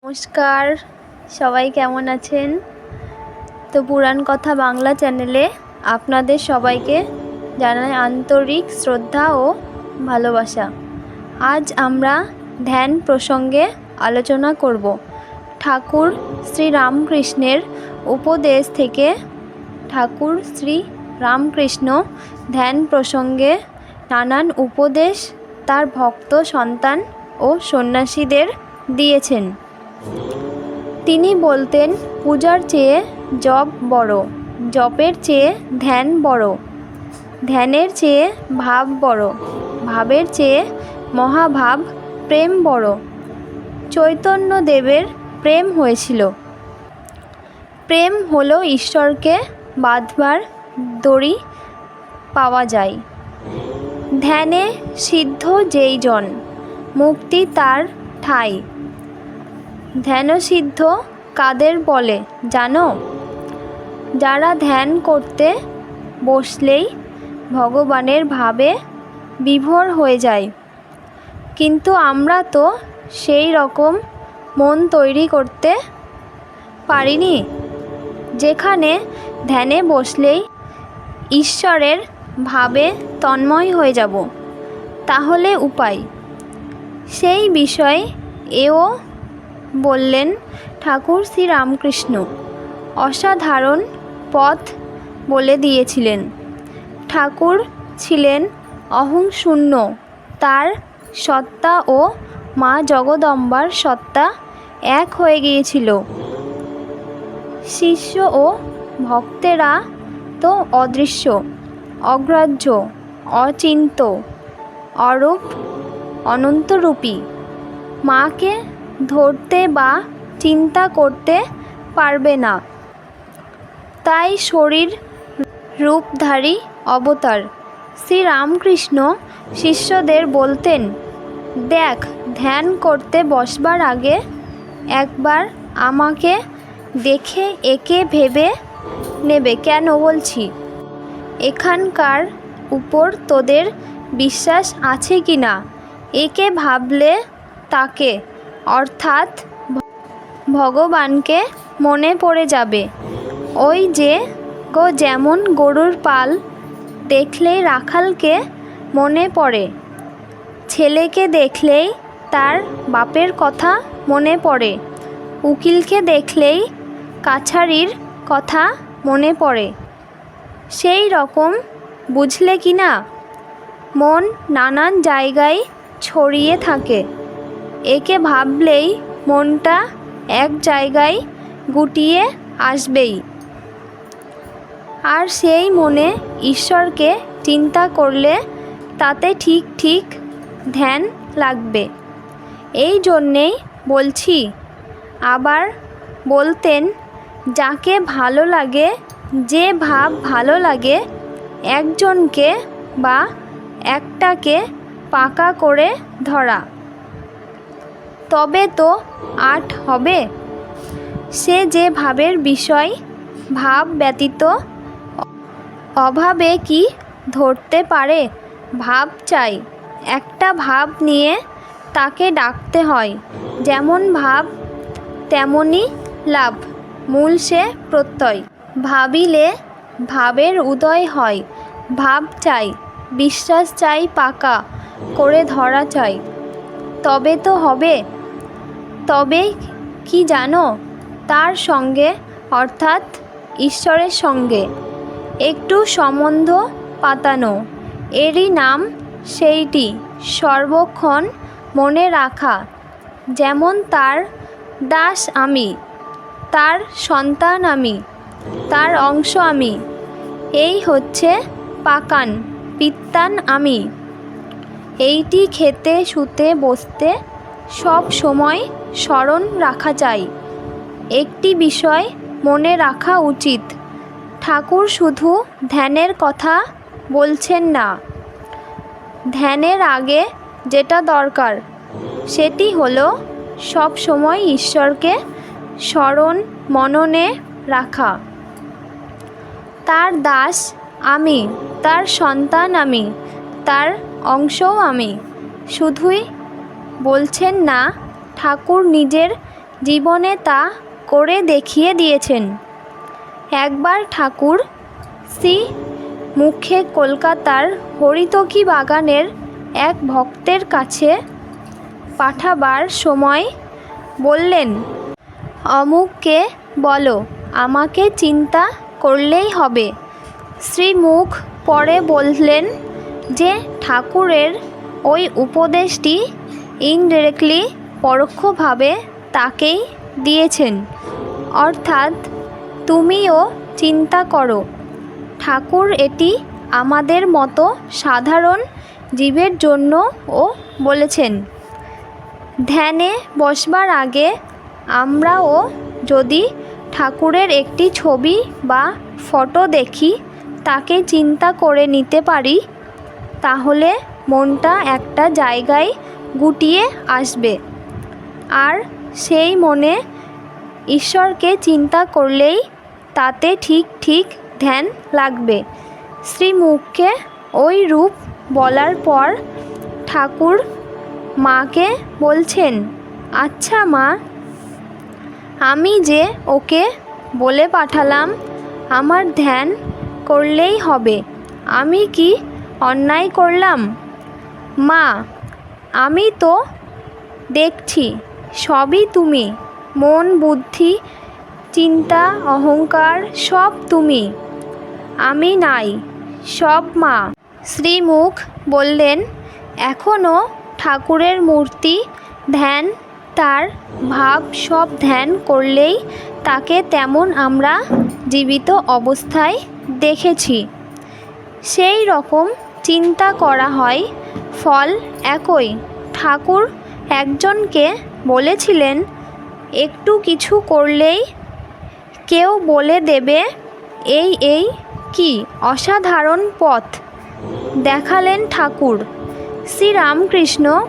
নমস্কার, সবাই কেমন আছেন? তো পুরাণ কথা বাংলা চ্যানেলে আপনাদের সবাইকে জানাই আন্তরিক শ্রদ্ধা ও ভালোবাসা। আজ আমরা ধ্যান প্রসঙ্গে আলোচনা করব। ঠাকুর শ্রী রামকৃষ্ণের উপদেশ থেকে ঠাকুর শ্রী রামকৃষ্ণ ধ্যান প্রসঙ্গে নানান উপদেশ তার ভক্ত সন্তান ও সন্ন্যাসীদের দিয়েছেন। তিনি বলতেন, পূজার চেয়ে জপ বড়, জপের চেয়ে ধ্যান বড়, ধ্যানের চেয়ে ভাব বড়, ভাবের চেয়ে মহাভাব প্রেম বড়। চৈতন্যদেবের প্রেম হয়েছিল। প্রেম হলো ঈশ্বরকে বাঁধবার দড়ি পাওয়া যায়। ধ্যানে সিদ্ধ যেই জন, মুক্তি তার ঠাঁই। ধ্যানসিদ্ধ কাদের বলে জানো? যারা ধ্যান করতে বসলেই ভগবানের ভাবে বিভোর হয়ে যায়। কিন্তু আমরা তো সেই রকম মন তৈরি করতে পারিনি, যেখানে ধ্যানে বসলেই ঈশ্বরের ভাবে তন্ময় হয়ে যাব। তাহলে উপায়? সেই বিষয়ে এও বললেন ঠাকুর শ্রী রামকৃষ্ণ। অসাধারণ পথ বলে দিয়েছিলেন। ঠাকুর ছিলেন অহংশূন্য। তার সত্তা ও মা জগদম্বার সত্তা এক হয়ে গিয়েছিল। শিষ্য ও ভক্তেরা তো অদৃশ্য, অগ্রাহ্য, অচিন্ত, অরূপ, অনন্তরূপী। মাকে ধরতে বা চিন্তা করতে পারবে না। তাই শরীর রূপধারী অবতার শ্রী রামকৃষ্ণ শিষ্যদের বলতেন, দেখ, ধ্যান করতে বসবার আগে একবার আমাকে দেখে একে ভেবে নেবে। কেন বলছি? এখানকার উপর তোদের বিশ্বাস আছে কি না? একে ভাবলে তাকে অর্থাৎ ভগবানকে মনে পড়ে যাবে। ওই যে যেমন গরুর পাল দেখলেই রাখালকে মনে পড়ে, ছেলেকে দেখলেই তার বাপের কথা মনে পড়ে, উকিলকে দেখলেই কাছারির কথা মনে পড়ে, সেই রকম বুঝলে কি না? মন নানান জায়গায় ছড়িয়ে থাকে। একে ভাবলেই মনটা এক জায়গায় গুটিয়ে আসবেই। আর সেই মনে ঈশ্বরকে চিন্তা করলে তাতে ঠিক ঠিক ধ্যান লাগবে। এই জন্যেই বলছি। আবার বলতেন, যাকে ভালো লাগে, যে ভাব ভালো লাগে, একজনকে বা একটাকে পাকা করে ধরা, তবে তো আট হবে। সে যে ভাবের বিষয়, ভাব ব্যতীত অভাবে কি ধরতে পারে? ভাব চাই। একটা ভাব নিয়ে তাকে ডাকতে হয়। যেমন ভাব তেমনি লাভ, মূল সে প্রত্যয়। ভাবিলে ভাবের উদয় হয়। ভাব চাই, বিশ্বাস চাই, পাকা করে ধরা চাই, তবে তো হবে। তবে কি জানো? তার সঙ্গে অর্থাৎ ঈশ্বরের সঙ্গে একটু সম্বন্ধ পাতানো। এরই নাম সেইটি সর্বক্ষণ মনে রাখা। যেমন তার দাস আমি, তার সন্তান আমি, তার অংশ আমি। এই হচ্ছে পাকান পিত্তান আমি। এইটি খেতে শুতে বসতে সব সময় স্মরণ রাখা চাই। একটি বিষয় মনে রাখা উচিত, ঠাকুর শুধু ধ্যানের কথা বলছেন না। ধ্যানের আগে যেটা দরকার সেটি হলো সব সময় ঈশ্বরকে স্মরণ মননে রাখা। তার দাস আমি, তার সন্তান আমি, তার অংশও আমি। শুধুই বলছেন না, ঠাকুর নিজের জীবনে তা করে দেখিয়ে দিয়েছেন। একবার ঠাকুর শ্রী মুখে কলকাতার হরিতকি বাগানের এক ভক্তের কাছে পাঠাবার সময় বললেন, অমুককে বলো আমাকে চিন্তা করলেই হবে। শ্রীমুখ পরে বললেন যে ঠাকুরের ওই উপদেশটি ইনডিরেক্টলি পরোক্ষভাবে তাকেই দিয়েছেন, অর্থাৎ তুমিও চিন্তা করো। ঠাকুর এটি আমাদের মতো সাধারণ জীবের জন্যও বলেছেন। ধ্যানে বসবার আগে আমরাও যদি ঠাকুরের একটি ছবি বা ফটো দেখি, তাকে চিন্তা করে নিতে পারি, তাহলে মনটা একটা জায়গায় গুটিয়ে আসবে, আর সেই মনে ঈশ্বরকে চিন্তা করলেই তাতে ঠিক ঠিক ধ্যান লাগবে। শ্রীমুখকে ওই রূপ বলার পর ঠাকুর মাকে বলছেন, আচ্ছা মা, আমি যে ওকে বলে পাঠালাম আমার ধ্যান করলেই হবে, আমি কি অন্যায় করলাম? মা, আমি তো দেখছি সবই তুমি, মন, বুদ্ধি, চিন্তা, অহংকার সব তুমি, আমি নাই, সব মা। শ্রীমুখ বললেন, এখনও ঠাকুরের মূর্তি ধ্যান, তার ভাব সব ধ্যান করলেই তাকে তেমন আমরা জীবিত অবস্থায় দেখেছি। সেই রকম চিন্তা করা হয়, ফল একই। ঠাকুর একজনকে বলেছিলেন, একটু কিছু করলেই কেউ বলে দেবে এই কি অসাধারণ পথ দেখালেন ঠাকুর। শ্রীরামকৃষ্ণ